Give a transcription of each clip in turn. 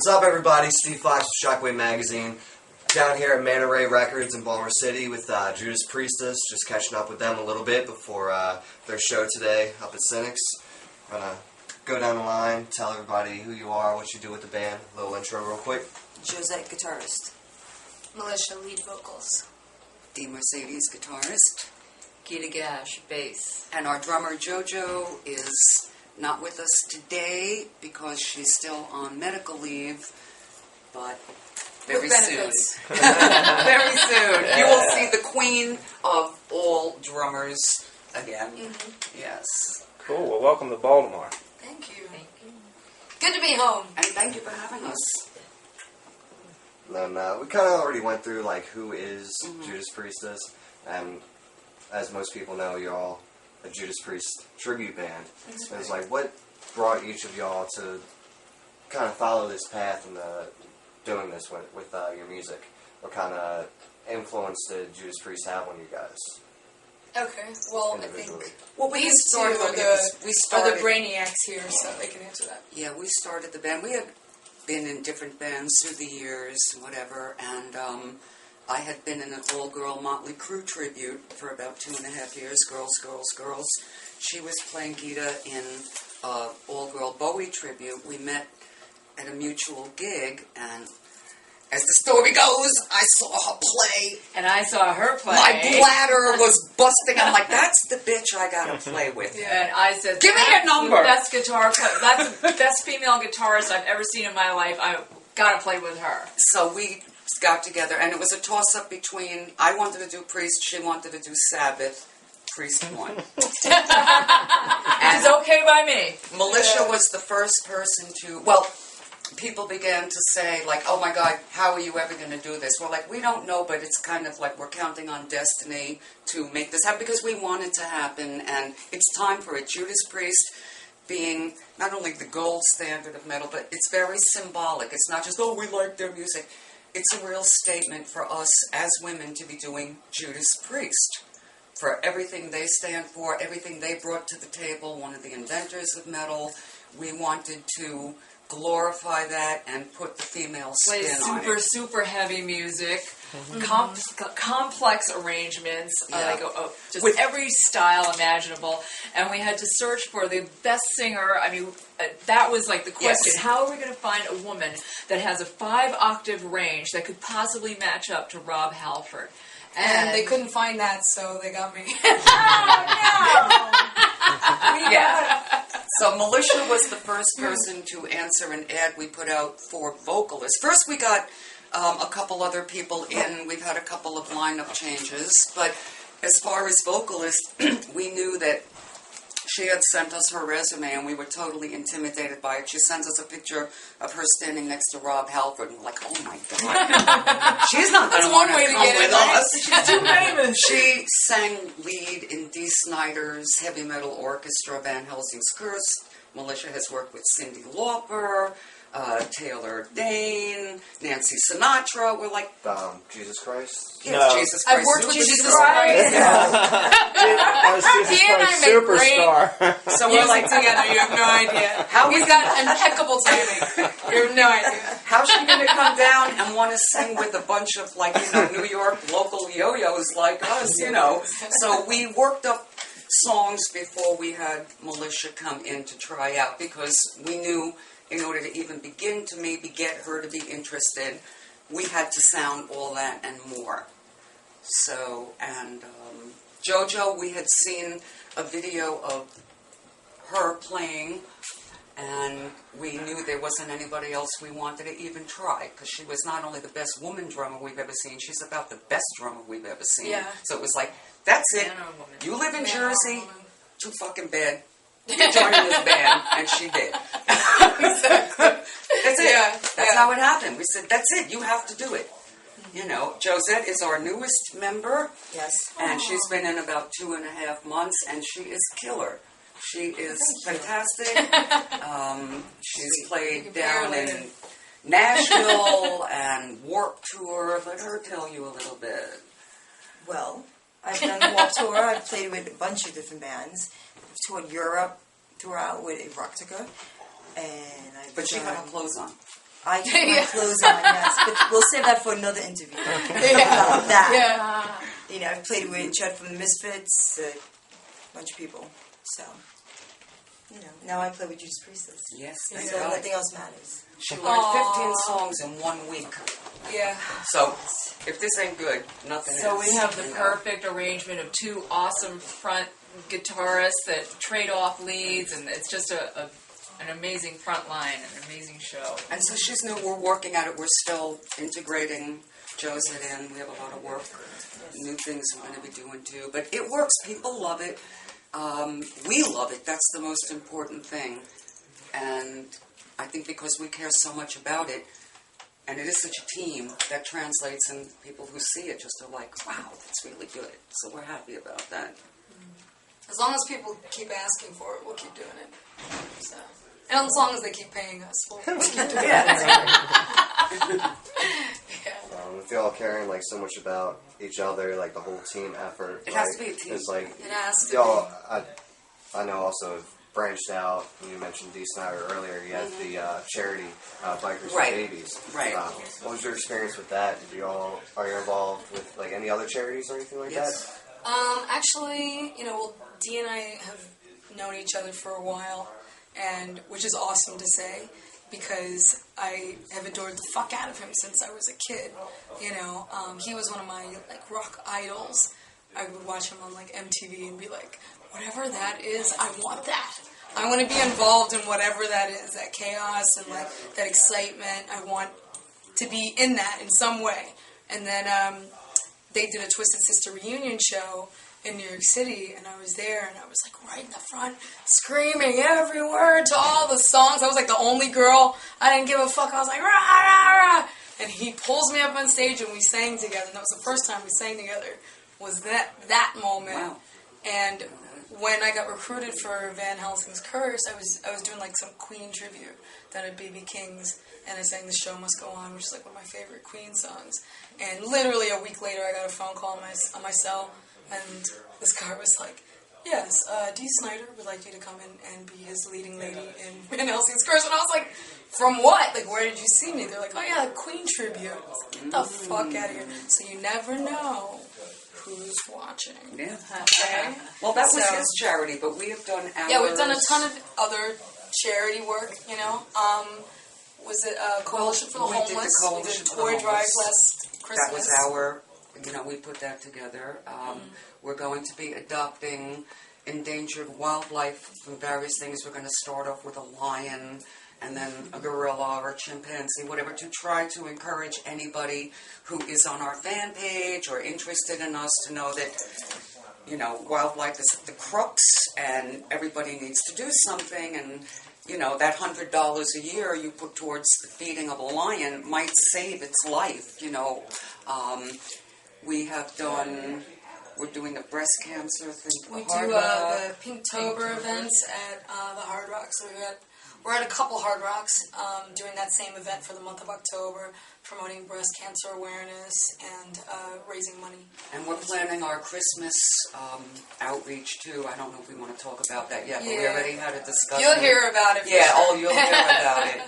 What's up, everybody? Steve Fox with Shockwave Magazine. Down here at Manta Ray Records in Baltimore City with Judas Priestess. Just catching up with them a little bit before their show today up at Cynics. I'm going to go down the line, tell everybody who you are, what you do with the band. A little intro real quick. Josette, guitarist. Militia, lead vocals. Dee Mercedes, guitarist. Gita Gash, bass. And our drummer JoJo is not with us today because she's still on medical leave, but very soon. Very soon. You will see the queen of all drummers again. Mm-hmm. Yes. Cool. Well, welcome to Baltimore. Thank you. Thank you. Good to be home. And thank you for having us. And then we kind of already went through like who is Judas Priestess, and as most people know, you're all a Judas Priest tribute band. So it's like, what brought each of y'all to kind of follow this path and doing this with your music? What kind of influence did Judas Priest have on you guys? Okay, well, I think these two are the brainiacs here, so they can answer that. Yeah, we started the band. We had been in different bands through the years, whatever, and I had been in an all-girl Motley Crue tribute for about 2.5 years, Girls, Girls, Girls. She was playing Gita in all-girl Bowie tribute. We met at a mutual gig, and as the story goes, I saw her play. And I saw her play. My bladder was busting. I'm like, that's the bitch I gotta play with. Yeah. And I said, give me your number. That's the best female guitarist I've ever seen in my life. I gotta play with her. So we got together, and it was a toss-up between, I wanted to do Priest, she wanted to do Sabbath. Priest won. It's okay by me. Militia was the first person to, well, people began to say, like, oh my God, how are you ever going to do this? We're like, we don't know, but it's kind of like we're counting on destiny to make this happen because we want it to happen, and it's time for it. Judas Priest being not only the gold standard of metal, but it's very symbolic. It's not just, oh, we like their music. It's a real statement for us as women to be doing Judas Priest. For everything they stand for, everything they brought to the table, one of the inventors of metal, we wanted to glorify that and put the female spin on it. Super heavy music, complex arrangements, just with every style imaginable. And we had to search for the best singer. I mean, that was like the question. Yes. How are we going to find a woman that has a 5-octave range that could possibly match up to Rob Halford? And they couldn't find that, so they got me. Oh, no! Yeah. So Militia was the first person to answer an ad we put out for vocalists. First we got a couple other people in. We've had a couple of lineup changes. But as far as vocalists, we knew that she had sent us her resume, and we were totally intimidated by it. She sends us a picture of her standing next to Rob Halford, and we're like, oh my God. She's not going to want to come with us. She's too famous. She sang lead in Dee Snider's heavy metal orchestra, Van Helsing's Curse. Militia has worked with Cyndi Lauper, Taylor Dane, Nancy Sinatra. We're like, Jesus Christ? Yes, No. Jesus Christ. I've worked with Jesus Christ. I was Jesus Christ superstar. So we're like together. You have no idea. He's got impeccable timing. You have no idea. How's she going to come down and want to sing with a bunch of, like, New York local yo-yos like us, So we worked up songs before we had Militia come in to try out because we knew in order to even begin to maybe get her to be interested, we had to sound all that and more. So, and JoJo, we had seen a video of her playing, and we knew there wasn't anybody else we wanted to even try, because she was not only the best woman drummer we've ever seen, she's about the best drummer we've ever seen. Yeah. So it was like, that's it. You live in Jersey, too fucking bad. You're joining this band, and she did. That's it. Yeah. That's how it happened. We said, that's it. You have to do it. Josette is our newest member. Yes. And she's been in about 2.5 months, and she is killer. She is fantastic. She's played down in Nashville and Warped Tour. Let her tell you a little bit. Well, I've done Warped Tour. I've played with a bunch of different bands. I've toured Europe, toured out with Erotica, and I've But she had her clothes on. I keep my clothes on, yes, but we'll save that for another interview. About that. Yeah. You know, I've played with Chad from the Misfits, a bunch of people. So, you know, now I play with Judas Priestess. Yes, So thank God. nothing else matters. She learned 15 songs in 1 week. Yeah. So, if this ain't good, nothing is. So we have the you know. perfect arrangement of two awesome front guitarists that trade off leads, and it's just an amazing front line, an amazing show. And so she's new. We're working at it. We're still integrating. Joe's it in. We have a lot of work. New things we're going to be doing too. But it works. People love it. We love it. That's the most important thing. And I think because we care so much about it, and it is such a team, that translates, and people who see it just are like, wow, that's really good. So we're happy about that. As long as people keep asking for it, we'll keep doing it. So, and as long as they keep paying us, we'll keep doing it. If y'all caring like so much about each other, like the whole team effort, It like, has to be a team. It's like It has to y'all. I know also have branched out. You mentioned Dee Snyder earlier. You had the charity Bikers for Right. Babies. Right. What was your experience with that? Are you involved with like any other charities or anything like Yes. that? Actually, you know, well, Dee and I have known each other for a while, and which is awesome to say, because I have adored the fuck out of him since I was a kid. You know, he was one of my like rock idols. I would watch him on like MTV and be like, whatever that is, I want that. I want to be involved in whatever that is, that chaos and like that excitement. I want to be in that in some way. And then they did a Twisted Sister reunion show in New York City, and I was there, and I was like right in the front, screaming every word to all the songs. I was like the only girl. I didn't give a fuck. I was like, rah, rah, rah. And he pulls me up on stage, and we sang together. And that was the first time we sang together. Was that moment? Wow. And when I got recruited for Van Helsing's Curse, I was doing like some Queen tribute down at BB King's, and I sang "The Show Must Go On," which is like one of my favorite Queen songs. And literally a week later, I got a phone call on my cell, and this guy was like, "Yes, Dee Snyder would like you to come in and be his leading lady in Van Helsing's Curse." And I was like, "From what? Like, where did you see me?" They're like, "Oh yeah, Queen tribute." I was like, "Get the fuck out of here!" So you never know who's watching. Yeah. Okay. Well, that was So- his charity, but we have done ours. Yeah, we've done a ton of other charity work, you know. Was it Coalition for the We did the Homeless? Coalition We did for the Toy Drive Homeless. last Christmas. That was our, we put that together. We're going to be adopting endangered wildlife from various things. We're going to start off with a lion, and then a gorilla or a chimpanzee, whatever, to try to encourage anybody who is on our fan page or interested in us to know that, wildlife is the crux, and everybody needs to do something, and, that $100 a year you put towards the feeding of a lion might save its life, we're doing the breast cancer thing. We do the Pinktober events at the Hard Rock. So we're at a couple Hard Rocks doing that same event for the month of October, promoting breast cancer awareness and raising money. And we're planning our Christmas outreach too. I don't know if we want to talk about that yet, but we Yeah. already had a discussion. You'll hear about it. For Yeah, sure. you'll hear about it.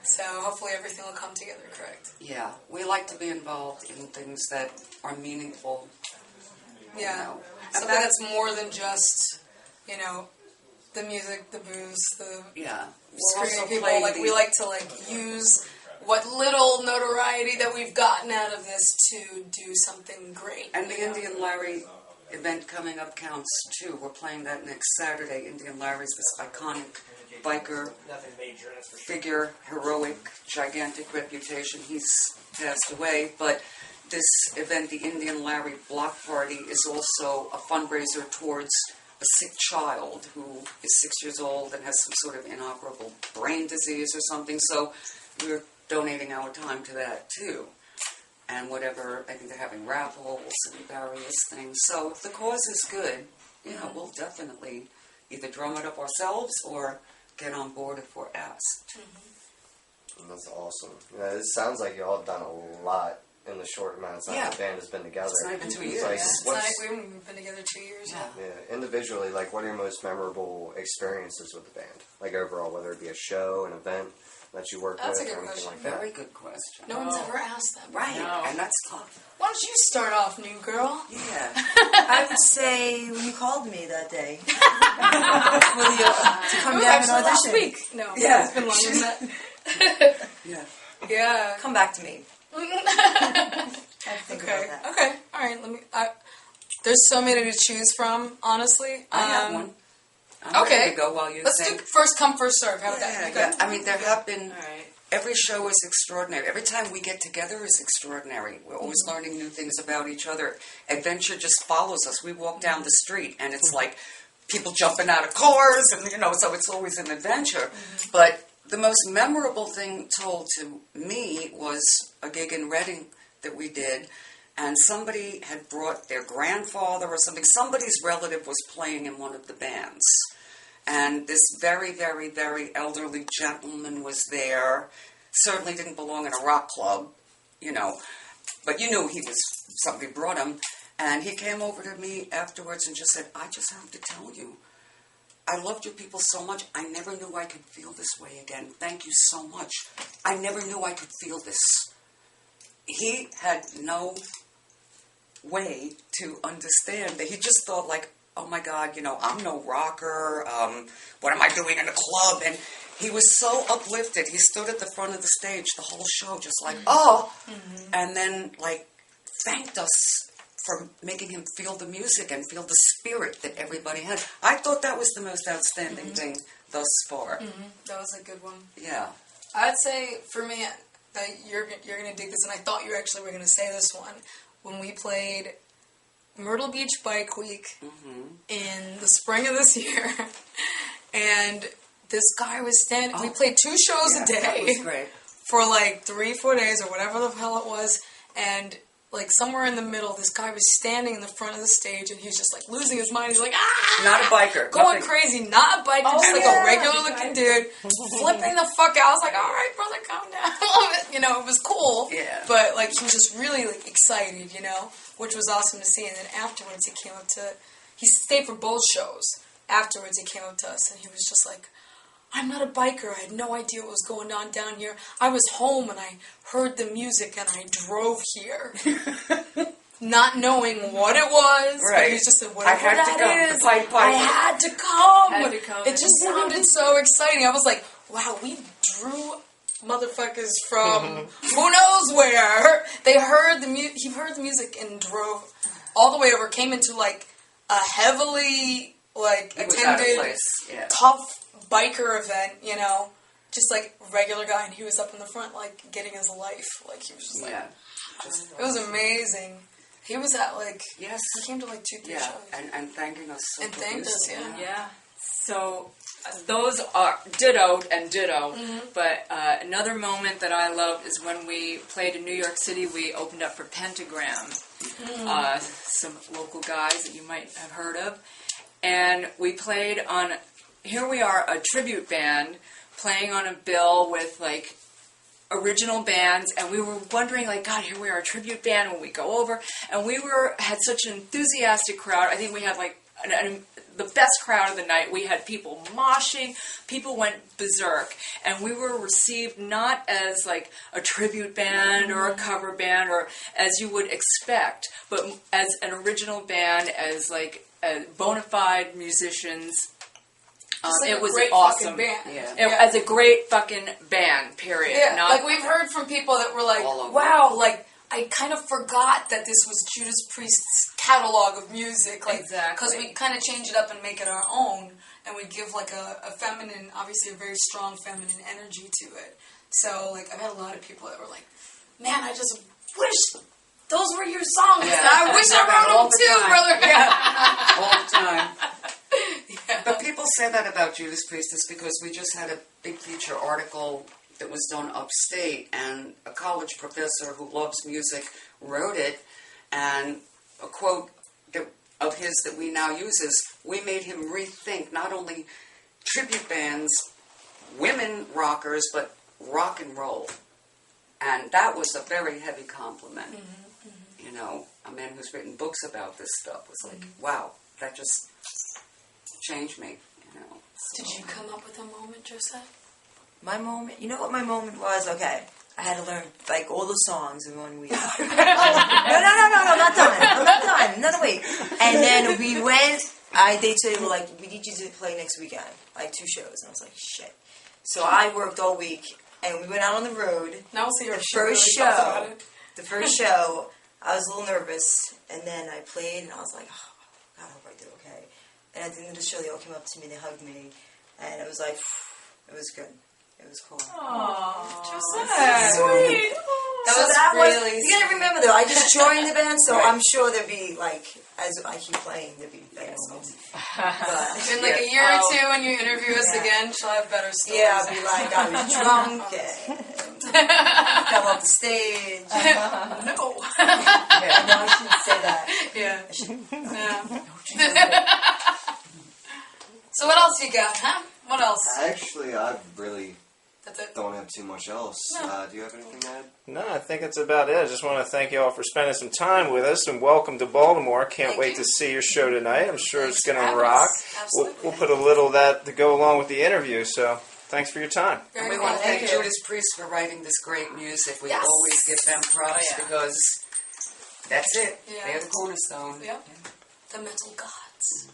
So hopefully everything will come together correct. Yeah, we like to be involved in things that are meaningful. Yeah. And Something that's more than just, the music, the booze, the Yeah. screaming people. Like we like to use what little notoriety that we've gotten out of this to do something great. And the Indian Larry event coming up counts too. We're playing that next Saturday. Indian Larry's this iconic biker figure, heroic, gigantic reputation. He's passed away, but this event, the Indian Larry Block Party, is also a fundraiser towards a sick child who is 6 years old and has some sort of inoperable brain disease or something. So we're donating our time to that too. And whatever, I think they're having raffles and various things. So if the cause is good, we'll definitely either drum it up ourselves or get on board if we're asked. That's awesome. It sounds like you all have done a lot in the short amount of time the band has been together. It's not even 2 It's years. like, It's what's- like we haven't been together 2 years yet. Yeah, individually, like, what are your most memorable experiences with the band? Like, overall, whether it be a show, an event, that you work That's with a good or anything question. like that? Very good question. No one's ever asked that. Right, No. and that's tough. Why don't you start off, new girl? Yeah. I would say when you called me that day. Will you to come down and Actually, last audition? week. No, Yeah. it's been longer than that. Yeah. Yeah. Come back to me. I have to think Okay. about that. Okay. All right. Let me. There's so many to choose from. Honestly. I have one. I'm Okay. ready to go while you Let's think. do first come, first serve. How about Yeah, that? Yeah, Okay. I mean, there have been. All right. Every show is extraordinary. Every time we get together is extraordinary. We're always learning new things about each other. Adventure just follows us. We walk down the street and it's like people jumping out of cars and, so it's always an adventure. But the most memorable thing told to me was a gig in Reading that we did, and somebody had brought their grandfather or something. Somebody's relative was playing in one of the bands. And this very, very, very elderly gentleman was there. Certainly didn't belong in a rock club, but you knew he was, somebody brought him. And he came over to me afterwards and just said, I just have to tell you, I loved your people so much. I never knew I could feel this way again. Thank you so much. I never knew I could feel this. He had no way to understand that. He just thought like, oh my God, I'm no rocker. What am I doing in a club? And he was so uplifted. He stood at the front of the stage the whole show just like, and then like thanked us for making him feel the music and feel the spirit that everybody had. I thought that was the most outstanding thing thus far. That was a good one. Yeah. I'd say for me that you're gonna dig this, and I thought you actually were gonna say this one when we played Myrtle Beach Bike Week in the spring of this year, and this guy was standing. We played 2 shows a day. That was great. For like 3-4 days or whatever the hell it was, and like somewhere in the middle, this guy was standing in the front of the stage, and he was just like losing his mind. He's like, Not a biker. going Nothing. crazy, not a biker, just like a regular looking dude, flipping the fuck out. I was like, all right, brother, calm down. It was cool. Yeah. But like he was just really like excited, which was awesome to see. And then afterwards, he stayed for both shows. Afterwards, he came up to us, and he was just like, I'm not a biker. I had no idea what was going on down here. I was home and I heard the music and I drove here. Not knowing what it was. Right. But he just said, whatever I had to come. that is, The Pied Piper. I had to come. Had to come. It just sounded so exciting. I was like, wow, we drew motherfuckers from who knows where. They heard he heard the music and drove all the way over, came into like a heavily like It was out of attended place. Yeah. tough biker event, just like regular guy, and he was up in the front like getting his life. Like he was just like, Yeah. it was amazing. He was at like, Yes. he came to like 2-3 Yeah. shows. And thanking us so And thanked us, profusely. Yeah. So those are ditto and ditto. But another moment that I loved is when we played in New York City. We opened up for Pentagram, some local guys that you might have heard of, and we played on. Here we are, a tribute band playing on a bill with like original bands, and we were wondering, like, God, here we are, a tribute band. When we go over, and we had such an enthusiastic crowd. I think we had like the best crowd of the night. We had people moshing, people went berserk, and we were received not as like a tribute band or a cover band or as you would expect, but as an original band, as like bona fide musicians. Just like it a was great awesome. fucking band. Yeah. As a great fucking band, period. Yeah, Not, like we've heard from people that were like, All over. wow, like I kind of forgot that this was Judas Priest's catalog of music, like Exactly. because we kind of change it up and make it our own, and we give like a feminine, obviously a very strong feminine energy to it. So like I've had a lot of people that were like, man, I just wish those were your songs. Yeah. I wish I wrote All them the too, time. brother. Yeah. All the time. Yeah. But people say that about Judas Priestess because we just had a big feature article that was done upstate, and a college professor who loves music wrote it, and a quote of his that we now use is, we made him rethink not only tribute bands, women rockers, but rock and roll. And that was a very heavy compliment. You know, a man who's written books about this stuff was like, wow, that just changed me, you know. So. Did you come up with a moment, Joseph? My moment. You know what my moment was? Okay, I had to learn like all the songs in 1 week. No, I'm not done. I'm not done. No, wait. And then we went. They said, well, like, we need you to play next weekend, like 2 shows, and I was like, shit. So I worked all week, and we went out on the road. Now we'll see your The first show, I was a little nervous, and then I played, and I was like, oh, God, I hope I did okay. And at the end of the show, they all came up to me, they hugged me, and it was like, it was good. It was cool. Aww. Sweet. That was really you gotta remember though, I just joined the band, so I'm sure there'll be like, as I keep playing, there'll be better songs. But in like a year or two, when you interview us again, she'll have better stories. yeah, I'll be like, I was drunk and fell off the stage. No. No, I shouldn't say that. Yeah. So what else you got, huh? What else? Actually, I really That's it. don't have too much else. No. Do you have anything to add? No, I think that's about it. I just want to thank you all for spending some time with us, and welcome to Baltimore. Can't Thank wait you. to see your show tonight. I'm sure Thanks it's going for to having rock. us. Absolutely. We'll put a little of that to go along with the interview, so thanks for your time. And we want to thank Judas Priest for writing this great music. We Yes. always give them props because that's it. Yeah. They're the cornerstone. Yep. The metal gods.